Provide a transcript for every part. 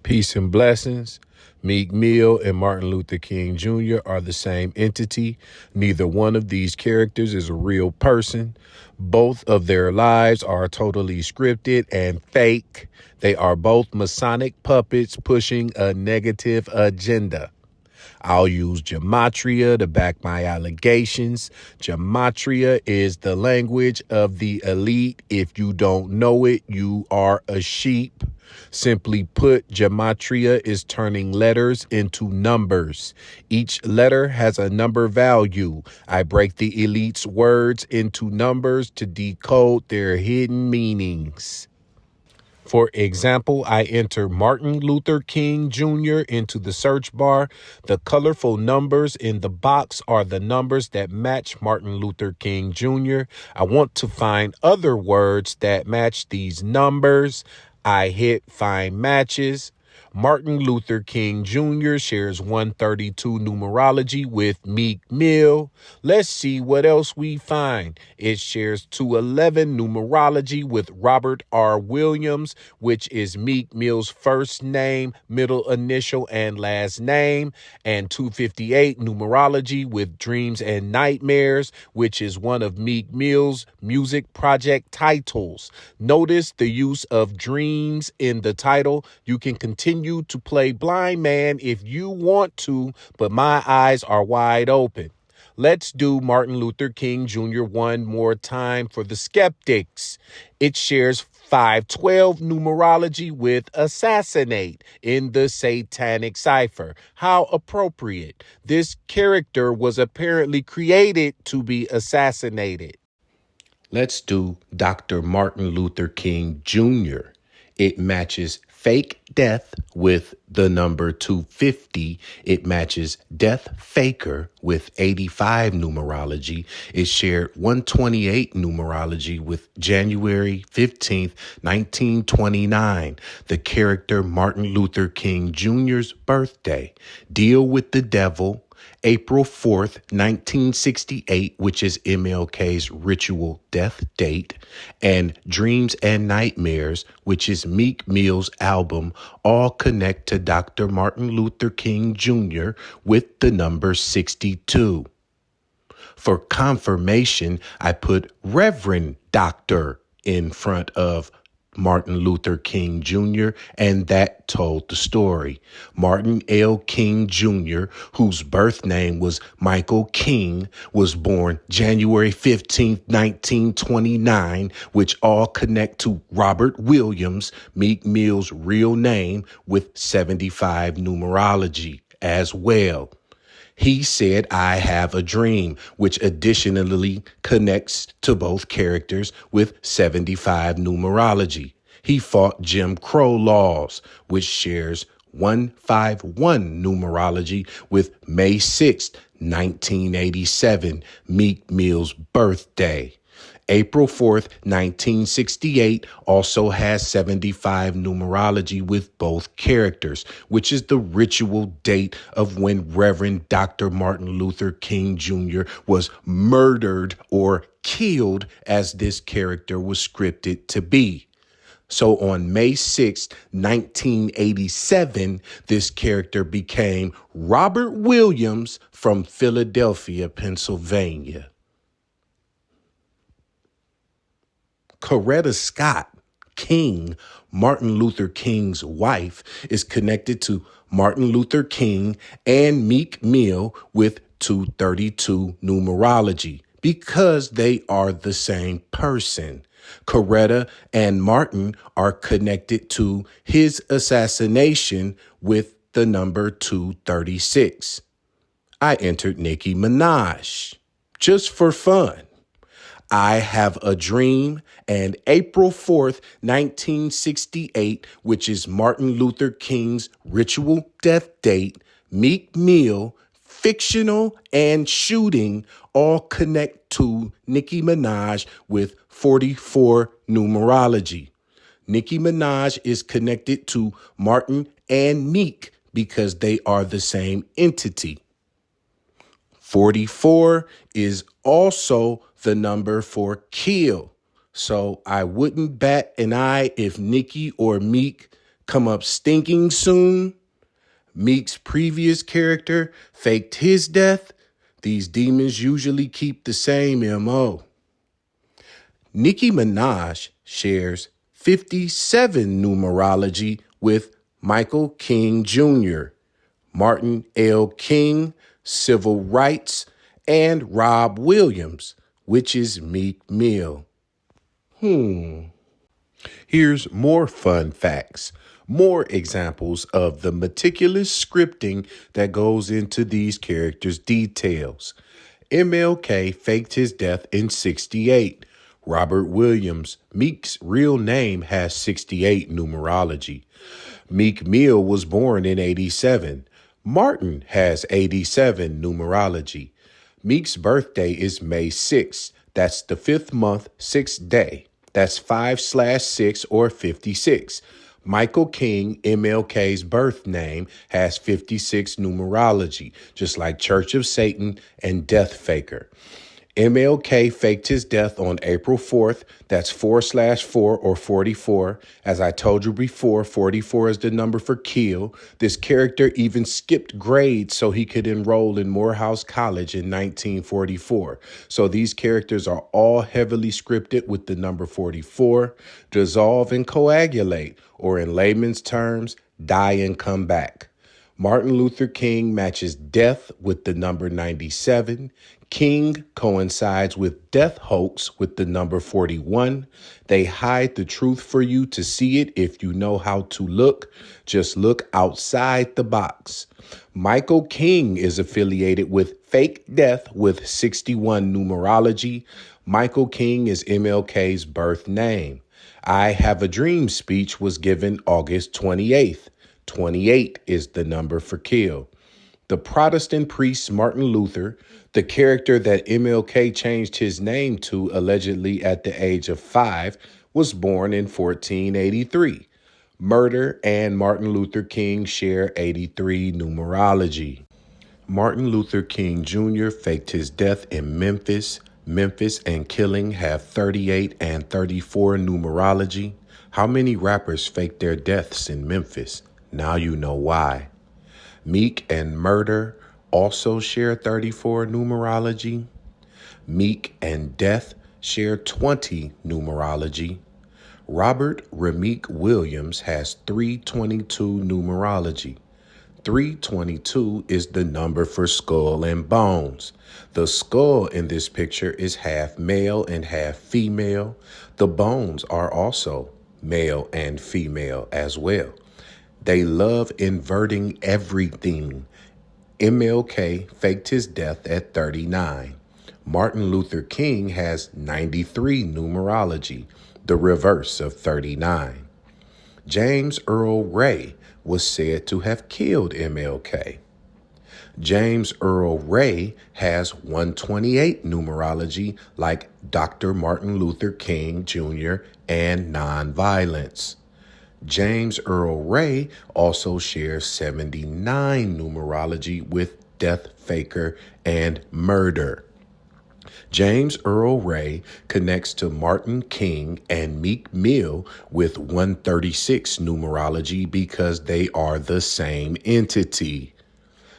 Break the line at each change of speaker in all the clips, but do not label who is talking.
Peace and blessings. Meek Mill and Martin Luther King Jr. are the same entity. Neither one of these characters is a real person. Both of their lives are totally scripted and fake. They are both Masonic puppets pushing a negative agenda. I'll use Gematria to back my allegations. Gematria is the language of the elite. If you don't know it, you are a sheep. Simply put, Gematria is turning letters into numbers. Each letter has a number value. I break the elite's words into numbers to decode their hidden meanings. For example, I enter Martin Luther King Jr. into the search bar. The colorful numbers in the box are the numbers that match Martin Luther King Jr. I want to find other words that match these numbers. I hit find matches. Martin Luther King Jr. shares 132 numerology with Meek Mill. Let's see what else we find. It shares 211 numerology with Robert R. Williams, which is Meek Mill's first name, middle initial, and last name, and 258 numerology with Dreams and Nightmares, which is one of Meek Mill's music project titles. Notice the use of dreams in the title. You can continue to play blind man if you want to, but my eyes are wide open. Let's do Martin Luther King Jr. one more time for the skeptics. It shares 512 numerology with assassinate in the satanic cipher. How appropriate. This character was apparently created to be assassinated. Let's do Dr. Martin Luther King Jr. It matches fake death with the number 250. It matches death faker with 85 numerology. It shared 128 numerology with January 15th, 1929, the character Martin Luther King Jr.'s birthday. Deal with the devil. April 4th, 1968, which is MLK's ritual death date, and Dreams and Nightmares, which is Meek Mill's album, all connect to Dr. Martin Luther King Jr. with the number 62. For confirmation, I put Reverend Doctor in front of Martin Luther King Jr., and that told the story. Martin L. King Jr., whose birth name was Michael King, was born January 15th, 1929, which all connect to Robert Williams, Meek Mill's real name, with 75 numerology as well. He said, I have a dream, which additionally connects to both characters with 75 numerology. He fought Jim Crow laws, which shares 151 numerology with May 6th, 1987, Meek Mill's birthday. April 4th, 1968 also has 75 numerology with both characters, which is the ritual date of when Reverend Dr. Martin Luther King Jr. was murdered or killed, as this character was scripted to be. So on May 6th, 1987, this character became Robert Williams from Philadelphia, Pennsylvania. Coretta Scott King, Martin Luther King's wife, is connected to Martin Luther King and Meek Mill with 232 numerology because they are the same person. Coretta and Martin are connected to his assassination with the number 236. I entered Nicki Minaj just for fun. I Have a Dream, and April 4th, 1968, which is Martin Luther King's ritual death date, Meek Mill, fictional, and shooting all connect to Nicki Minaj with 44 numerology. Nicki Minaj is connected to Martin and Meek because they are the same entity. 44 is also the number for kill. So I wouldn't bat an eye if Nicki or Meek come up stinking soon. Meek's previous character faked his death. These demons usually keep the same MO. Nicki Minaj shares 57 numerology with Michael King Jr., Martin L. King, civil rights, and Rob Williams, which is Meek Mill. Here's more fun facts, more examples of the meticulous scripting that goes into these characters' details. MLK faked his death in 68. Robert Williams, Meek's real name, has 68 numerology. Meek Mill was born in 87. Martin has 87 numerology. Meek's birthday is May 6th. That's the 5th month, 6th day. That's 5/6 or 56. Michael King, MLK's birth name, has 56 numerology, just like Church of Satan and Death Faker. MLK faked his death on April 4th. That's 4/4 or 44. As I told you before, 44 is the number for kill. This character even skipped grades so he could enroll in Morehouse College in 1944. So these characters are all heavily scripted with the number 44, dissolve and coagulate, or in layman's terms, die and come back. Martin Luther King matches death with the number 97. King coincides with death hoax with the number 41. They hide the truth for you to see it if you know how to look. Just look outside the box. Michael King is affiliated with fake death with 61 numerology. Michael King is MLK's birth name. I Have a Dream speech was given August 28th. 28 is the number for kill. The Protestant priest Martin Luther, the character that MLK changed his name to allegedly at the age of 5, was born in 1483. Murder and Martin Luther King share 83 numerology. Martin Luther King Jr. faked his death in Memphis. Memphis and killing have 38 and 34 numerology. How many rappers faked their deaths in Memphis? Now you know why. Meek and Murder also share 34 numerology. Meek and Death share 20 numerology. Robert Rameek Williams has 322 numerology. 322 is the number for skull and bones. The skull in this picture is half male and half female. The bones are also male and female as well. They love inverting everything. MLK faked his death at 39. Martin Luther King has 93 numerology, the reverse of 39. James Earl Ray was said to have killed MLK. James Earl Ray has 128 numerology like Dr. Martin Luther King Jr. and nonviolence. James Earl Ray also shares 79 numerology with Death Faker and Murder. James Earl Ray connects to Martin King and Meek Mill with 136 numerology because they are the same entity.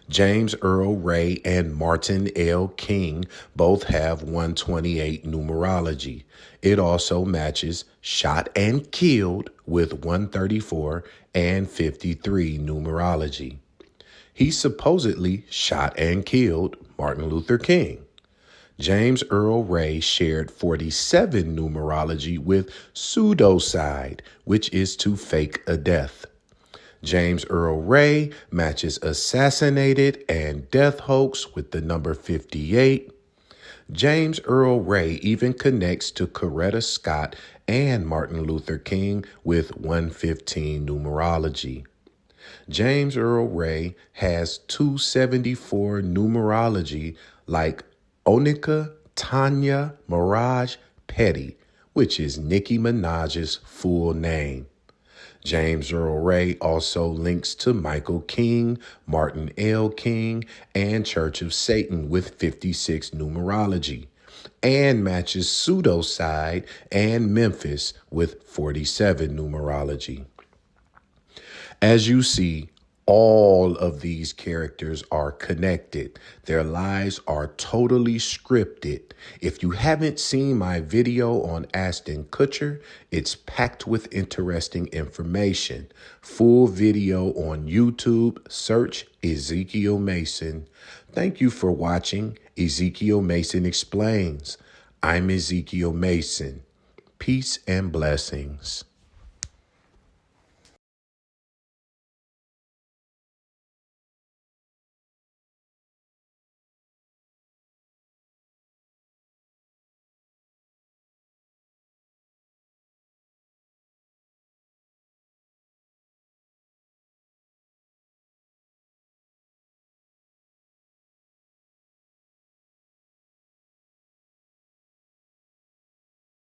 James Earl Ray and Martin L. King both have 128 numerology. It also matches Shot and Killed with 134 and 53 numerology. He supposedly shot and killed Martin Luther King. James Earl Ray shared 47 numerology with pseudocide, which is to fake a death. James Earl Ray matches assassinated and death hoax with the number 58. James Earl Ray even connects to Coretta Scott and Martin Luther King with 115 numerology. James Earl Ray has 274 numerology like Onika Tanya Mirage Petty, which is Nicki Minaj's full name. James Earl Ray also links to Michael King, Martin L. King, and Church of Satan with 56 numerology, and matches Pseudocide and Memphis with 47 numerology. As you see, all of these characters are connected. Their lives are totally scripted. If you haven't seen my video on Ashton Kutcher, it's packed with interesting information. Full video on YouTube. Search Ezekiel Mason. Thank you for watching Ezekiel Mason Explains. I'm Ezekiel Mason. Peace and blessings.